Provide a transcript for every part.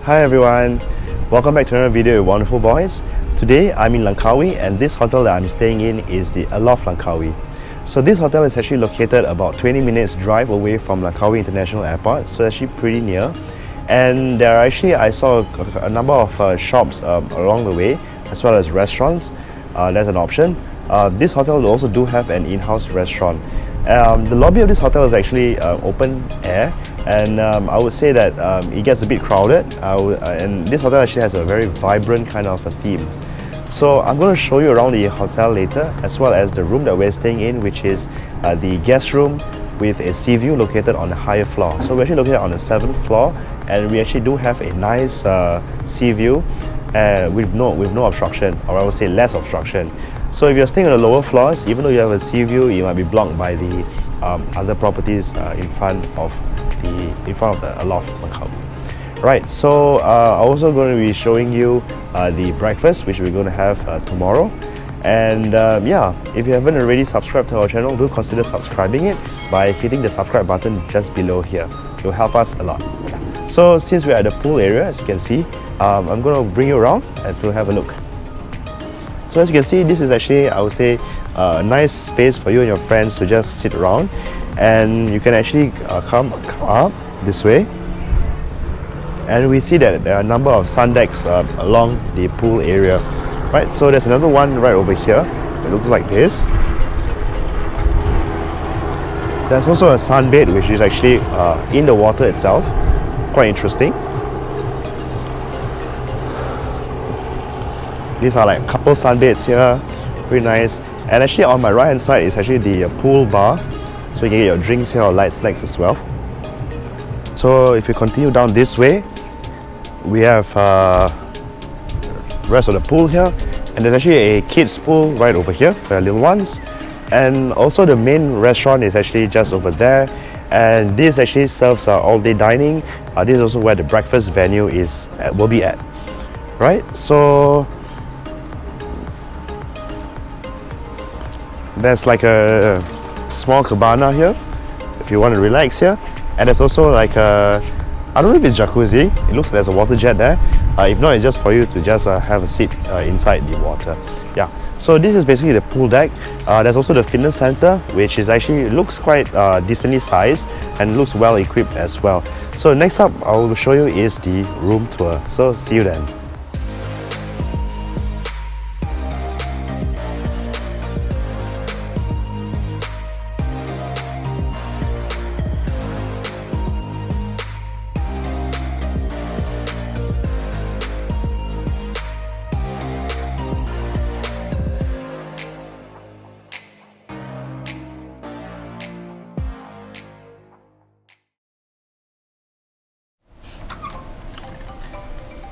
Hi everyone, welcome back to another video with Wonderful Boys. Today I'm in Langkawi and this hotel that I'm staying in is the Aloft Langkawi. So this hotel is actually located about 20 minutes drive away from Langkawi International Airport, so actually pretty near. And there are actually, I saw a number of shops along the way, as well as restaurants. There's an option. This hotel also do have an in-house restaurant. The lobby of this hotel is actually open air, and I would say that it gets a bit crowded, and this hotel actually has a very vibrant kind of a theme. So I'm going to show you around the hotel later, as well as the room that we're staying in, which is the guest room with a sea view located on the higher floor. So we're actually located on the 7th floor, and we actually do have a nice sea view with no obstruction, or I would say less obstruction. So if you're staying on the lower floors, even though you have a sea view, you might be blocked by the other properties in front of the Aloft Langkawi. Right, so I'm also going to be showing you the breakfast, which we're going to have tomorrow. And yeah, if you haven't already subscribed to our channel, do consider subscribing it by hitting the subscribe button just below here. It will help us a lot. So since we're at the pool area, as you can see, I'm going to bring you around and to have a look. So as you can see, this is actually, I would say, a nice space for you and your friends to just sit around, and you can actually come up this way, and we see that there are a number of sun decks along the pool area. Right, so there's another one right over here that looks like this. There's also a sunbed which is actually in the water itself, quite interesting. These are like couple sunbeds here, very nice. And actually on my right hand side is actually the pool bar, so you can get your drinks here or light snacks as well. So if you continue down this way, we have rest of the pool here, and there's actually a kids pool right over here for your little ones. And also the main restaurant is actually just over there, and this actually serves all day dining. This is also where the breakfast venue will be at. Right, so there's like a small cabana here if you want to relax here, and there's also like a, I don't know if it's jacuzzi, it looks like there's a water jet there. If not, it's just for you to just have a seat inside the water. Yeah, so this is basically the pool deck. There's also the fitness center, which is actually looks quite decently sized and looks well equipped as well. So next up I will show you is the room tour, so see you then.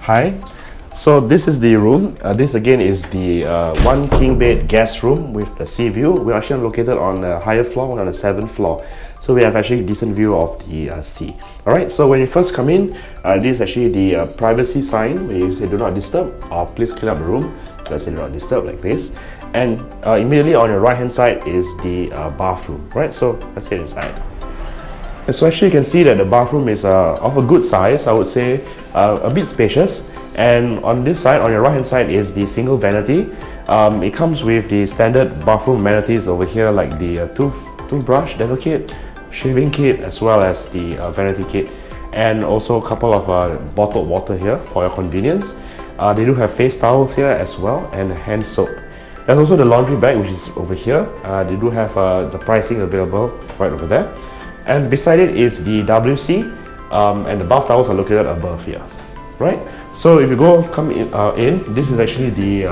Hi, so this is the room. This again is the one king bed guest room with the sea view. We're actually located on the higher floor, on the 7th floor. So we have actually a decent view of the sea. Alright, so when you first come in, this is actually the privacy sign where you say do not disturb, or please clean up the room. Just say do not disturb like this. And immediately on your right hand side is the bathroom. Right, so let's get inside. So actually you can see that the bathroom is of a good size, I would say, a bit spacious. And on this side, on your right hand side, is the single vanity. It comes with the standard bathroom amenities over here, like the toothbrush, dental kit, shaving kit, as well as the vanity kit, and also a couple of bottled water here for your convenience. They do have face towels here as well, and hand soap. There's also the laundry bag, which is over here. They do have the pricing available right over there. And beside it is the WC, and the bath towels are located above here. Right? So if you come in, this is actually the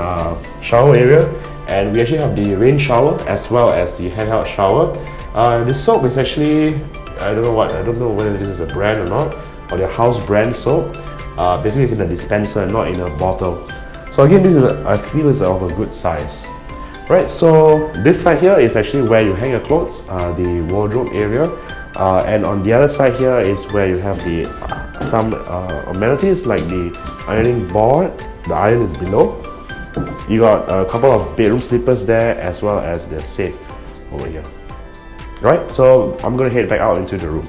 shower area, and we actually have the rain shower as well as the handheld shower. The soap is actually, I don't know whether this is a brand or not, or their house brand soap. Basically it's in a dispenser, not in a bottle. So again, this is I feel is of a good size. Right, so this side here is actually where you hang your clothes, the wardrobe area. And on the other side here is where you have the some amenities like the ironing board. The iron is below. You got a couple of bedroom slippers there, as well as the safe over here. Right, so I'm gonna head back out into the room.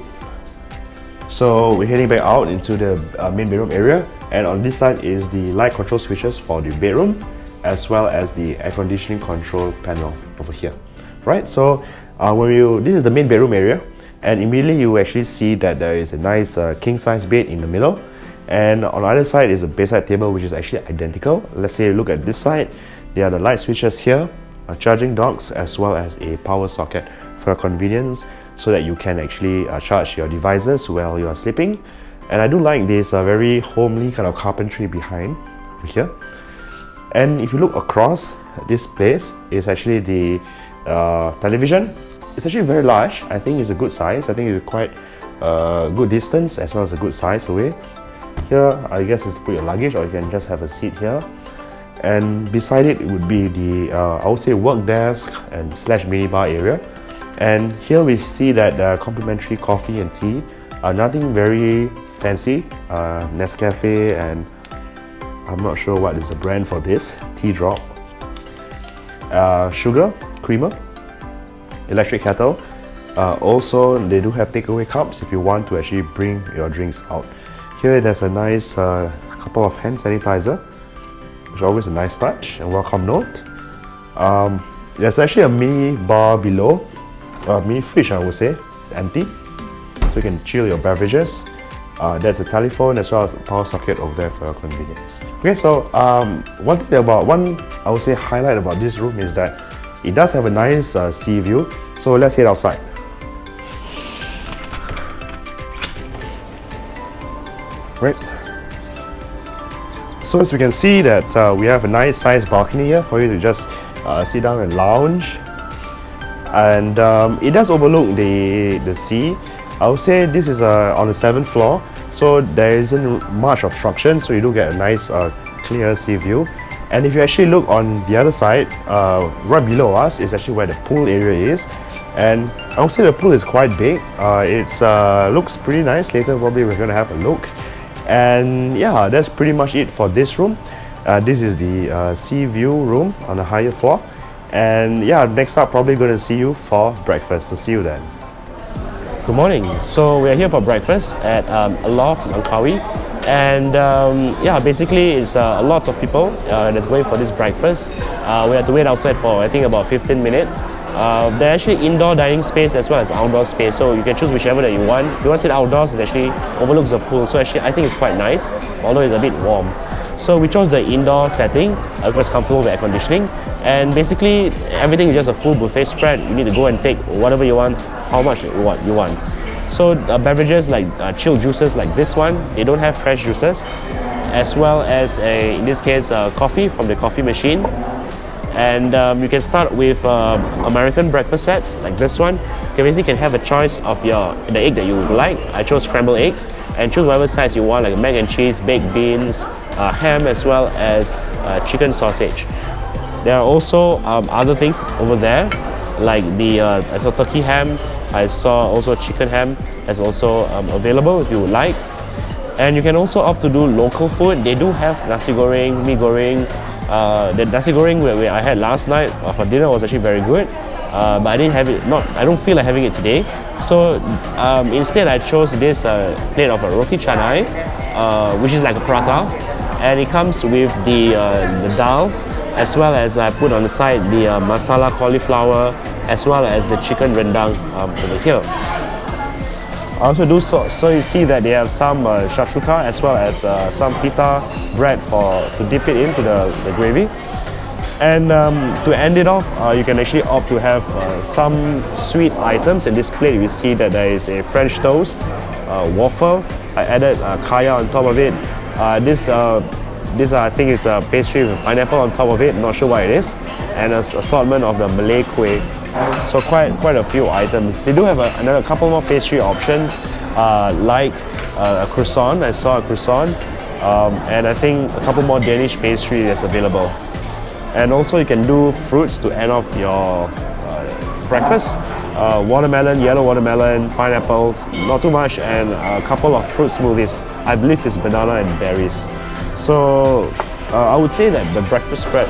So we're heading back out into the main bedroom area, and on this side is the light control switches for the bedroom, as well as the air conditioning control panel over here. Right, so this is the main bedroom area, and immediately you actually see that there is a nice king size bed in the middle, and on the other side is a bedside table which is actually identical. Let's say look at this side, there are the light switches here, charging docks, as well as a power socket for your convenience, so that you can actually charge your devices while you are sleeping. And I do like this very homely kind of carpentry behind over here. And if you look across this place, is actually the television. It's actually very large. I think it's a good size. I think it's quite good distance as well as a good size away. Here, I guess is to put your luggage, or you can just have a seat here. And beside it, it would be the I would say work desk and / minibar area. And here we see that complimentary coffee and tea are nothing very fancy. Nescafe, and I'm not sure what is the brand for this. Tea drop. Sugar, creamer, electric kettle. Also, they do have takeaway cups if you want to actually bring your drinks out. Here there's a nice couple of hand sanitizer, which is always a nice touch and welcome note. There's actually a mini bar below. Mini fridge, I would say. It's empty, so you can chill your beverages. There's a telephone as well as a power socket over there for your convenience. Okay, so one I would say highlight about this room is that it does have a nice sea view. So let's head outside. Right. So as you can see that we have a nice sized balcony here for you to just sit down and lounge. And it does overlook the sea. I would say this is on the 7th floor, so there isn't much obstruction, so you do get a nice clear sea view. And if you actually look on the other side, right below us is actually where the pool area is. And I would say the pool is quite big. It looks pretty nice. Later probably we're going to have a look. And yeah, that's pretty much it for this room. This is the sea view room on the higher floor. And yeah, next up probably going to see you for breakfast, so see you then. Good morning. So we are here for breakfast at Aloft Langkawi, and yeah, basically it's lots of people that's going for this breakfast. We have to wait outside for I think about 15 minutes. They're actually indoor dining space as well as outdoor space, so you can choose whichever that you want. If you want to sit outdoors, it actually overlooks the pool, so actually I think it's quite nice, although it's a bit warm. So we chose the indoor setting, it was comfortable with air conditioning, and basically everything is just a full buffet spread. You need to go and take whatever you want, how much you want. So beverages like chilled juices like this one, they don't have fresh juices, as well as in this case coffee from the coffee machine. And you can start with American breakfast sets like this one. You basically can have a choice of the egg that you would like. I chose scrambled eggs, and choose whatever size you want, like mac and cheese, baked beans, ham, as well as chicken sausage. There are also other things over there, like I saw turkey ham, I saw also chicken ham that's also available if you would like. And you can also opt to do local food. They do have nasi goreng, mee goreng. The nasi goreng where I had last night for dinner was actually very good, but I didn't have it. I don't feel like having it today. So instead, I chose this plate of a roti canai, which is like a paratha, and it comes with the dal, as well as I put on the side the masala cauliflower, as well as the chicken rendang over here. I also do so you see that they have some shakshuka as well as some pita bread to dip it into the gravy. And to end it off, you can actually opt to have some sweet items. In this plate, we see that there is a French toast, waffle. I added kaya on top of it. This I think is a pastry with pineapple on top of it. Not sure what it is, and an assortment of the Malay kueh. So quite a few items. They do have another couple more pastry options, like a croissant. I saw a croissant, and I think a couple more Danish pastry that's available. And also you can do fruits to end off your breakfast. Watermelon, yellow watermelon, pineapples, not too much, and a couple of fruit smoothies. I believe it's banana and berries. So I would say that the breakfast spread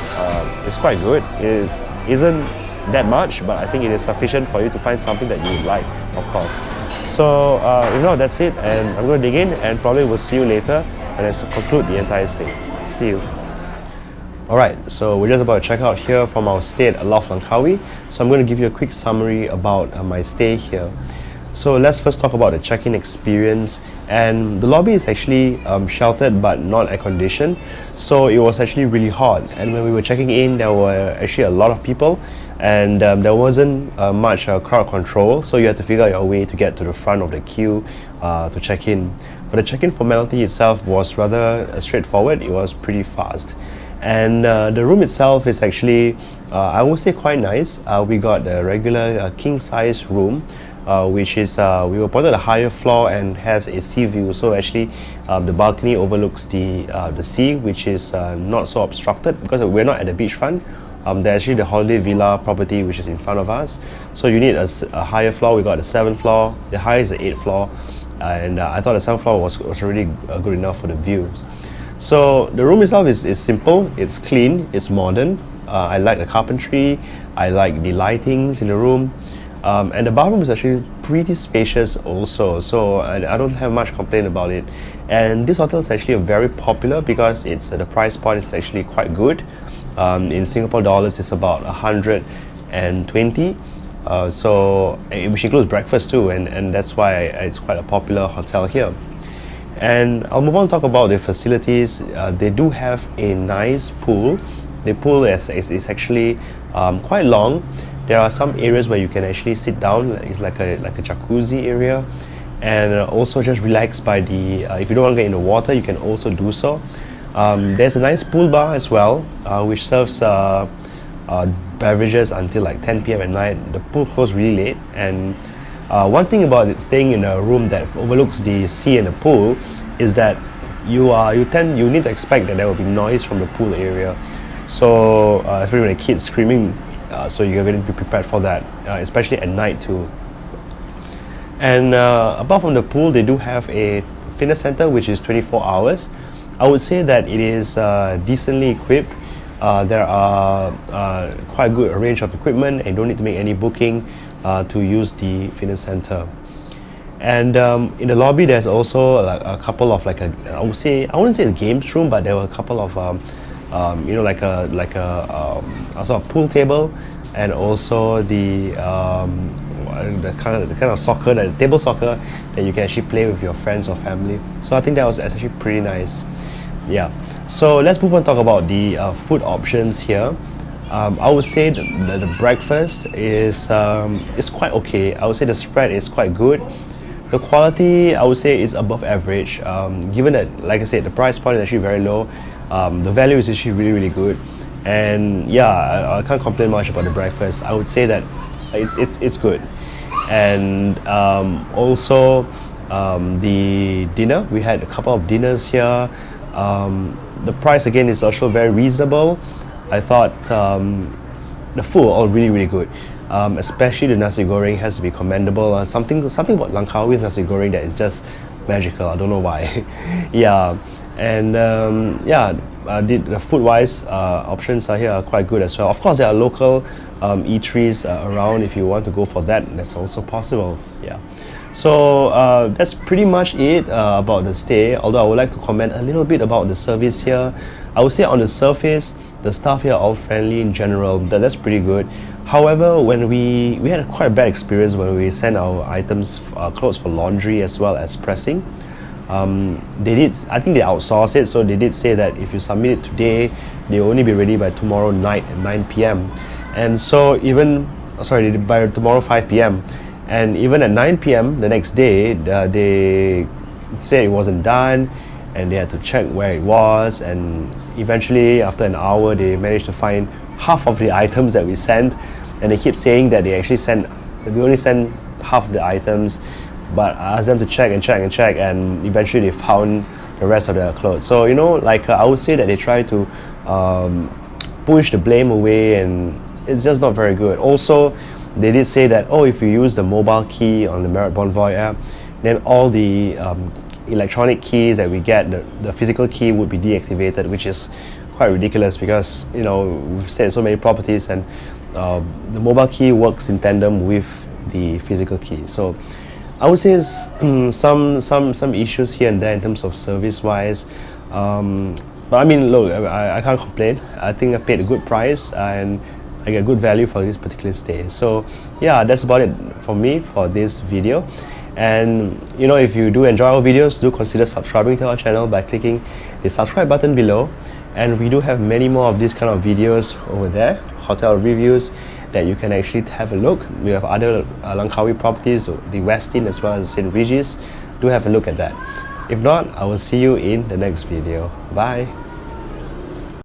is quite good. It isn't that much, but I think it is sufficient for you to find something that you would like, of course. So you know, that's it, and I'm going to dig in, and probably we'll see you later and I conclude the entire stay. See you. Alright, so we're just about to check out here from our stay at Aloft Langkawi. So I'm going to give you a quick summary about my stay here. So let's first talk about the check-in experience. And the lobby is actually sheltered but not air conditioned, so it was actually really hot. And when we were checking in, there were actually a lot of people, and there wasn't much crowd control, so you had to figure out your way to get to the front of the queue to check in. But the check-in formality itself was rather straightforward. It was pretty fast. And the room itself is actually, I would say, quite nice. We got a regular king-size room, which is, we were appointed a higher floor and has a sea view. So actually, the balcony overlooks the sea, which is not so obstructed because we're not at the beachfront. There's actually the holiday villa property which is in front of us. So you need a higher floor. We got the 7th floor. The highest is the 8th floor, and I thought the 7th floor was really good enough for the views. So the room itself is simple, it's clean, it's modern. I like the carpentry, I like the lightings in the room, and the bathroom is actually pretty spacious also, so I don't have much complaint about it. And this hotel is actually very popular because it's the price point is actually quite good. In Singapore dollars it's about 120, so which includes breakfast too, and that's why it's quite a popular hotel here. And I'll move on to talk about the facilities. They do have a nice pool. The pool is actually quite long. There are some areas where you can actually sit down. It's like a jacuzzi area, and also just relax by the. If you don't want to get in the water, you can also do so. There's a nice pool bar as well, which serves beverages until like 10 p.m. at night. The pool closes really late, and one thing about staying in a room that overlooks the sea and the pool is that you need to expect that there will be noise from the pool area. So especially when a kid's screaming, so you're going to be prepared for that, especially at night too. And apart from the pool, they do have a fitness center which is 24 hours. I would say that it is decently equipped. There are quite a good range of equipment, and you don't need to make any booking to use the fitness center. And in the lobby there's also a couple of I wouldn't say a games room, but there were a couple of you know, like a sort of pool table, and also the kind of soccer, the table soccer that you can actually play with your friends or family. So I think that was actually pretty nice. Yeah. So let's move on and talk about the food options here. I would say the breakfast is quite okay. I would say the spread is quite good. The quality, I would say, is above average. Given that, like I said, the price point is actually very low, the value is actually really good. And yeah, I can't complain much about the breakfast. I would say that it's good. And also the dinner, we had a couple of dinners here. The price again is also very reasonable. I thought the food were all really good. Especially the nasi goreng has to be commendable. Something about Langkawi's nasi goreng that is just magical. I don't know why. Yeah, and yeah, the food-wise options are here are quite good as well. Of course, there are local eateries around. If you want to go for that, that's also possible. Yeah. So that's pretty much it about the stay, although I would like to comment a little bit about the service here. I would say on the surface, the staff here are all friendly in general. That's pretty good. However, when we had quite a bad experience when we sent our items, clothes for laundry as well as pressing. I think they outsourced it, so they did say that if you submit it today, they'll only be ready by tomorrow night at 9 p.m. And so by tomorrow 5 p.m. And even at 9 p.m. the next day, they said it wasn't done, and they had to check where it was, and eventually after an hour they managed to find half of the items that we sent, and they keep saying that we only sent half the items, but I asked them to check, and eventually they found the rest of the clothes. So you know, I would say that they try to push the blame away, and it's just not very good. Also, they did say that, if you use the mobile key on the Merit Bonvoy app, then all the electronic keys that we get, the physical key would be deactivated, which is quite ridiculous because, you know, we've stayed in so many properties, and the mobile key works in tandem with the physical key. So I would say some issues here and there in terms of service wise, but I mean, look, I can't complain. I think I paid a good price and I get good value for this particular stay. So yeah, that's about it for me for this video. And you know, if you do enjoy our videos, do consider subscribing to our channel by clicking the subscribe button below. And we do have many more of these kind of videos over there, hotel reviews, that you can actually have a look. We have other Langkawi properties, the Westin as well as St. Regis. Do have a look at that. If not, I will see you in the next video. Bye.